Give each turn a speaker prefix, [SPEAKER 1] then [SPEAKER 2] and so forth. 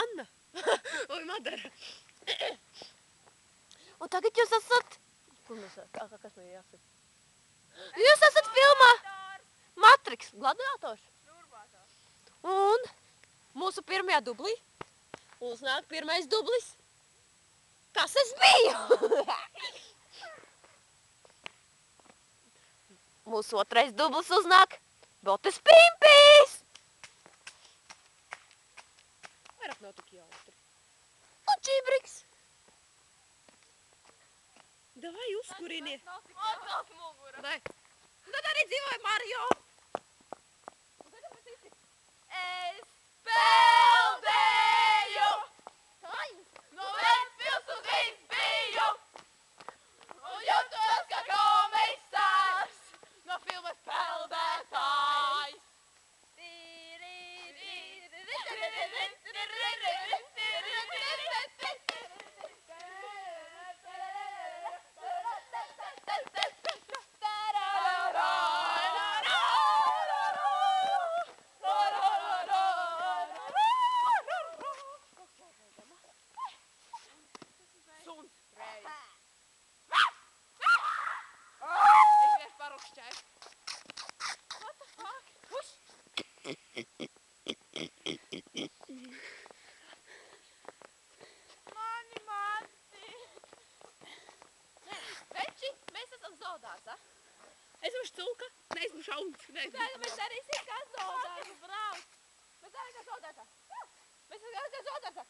[SPEAKER 1] Anna! Oi, Madara!
[SPEAKER 2] Un tagad jūs esat... Kur mēs esat? Kas man jāsaka? Jūs esat filmā Matrix, gladiators. Un mūsu pirmajā dublī uznāk pirmais dublis. Kas es biju? Mūsu otrais dublis uznāk Botis Pimpīs.
[SPEAKER 1] Vairāk nav tik jautri.
[SPEAKER 2] Un Čibriks.
[SPEAKER 1] Davai uzkurini.
[SPEAKER 3] Atkal mugura.
[SPEAKER 1] Vai. Un tad arī dzīvoja Mario.
[SPEAKER 3] Es peldēju! No Ventspils uz Rīgas biju! Un jutos kā komisārs no filmas Peldētājs!
[SPEAKER 1] Es cūka, neesmu šauns.
[SPEAKER 3] Tagad mēs darīsim kā zoodārsa, brauc! Mēs darīsim kā zoodārsa! Mēs darīsim kā zoodārsa!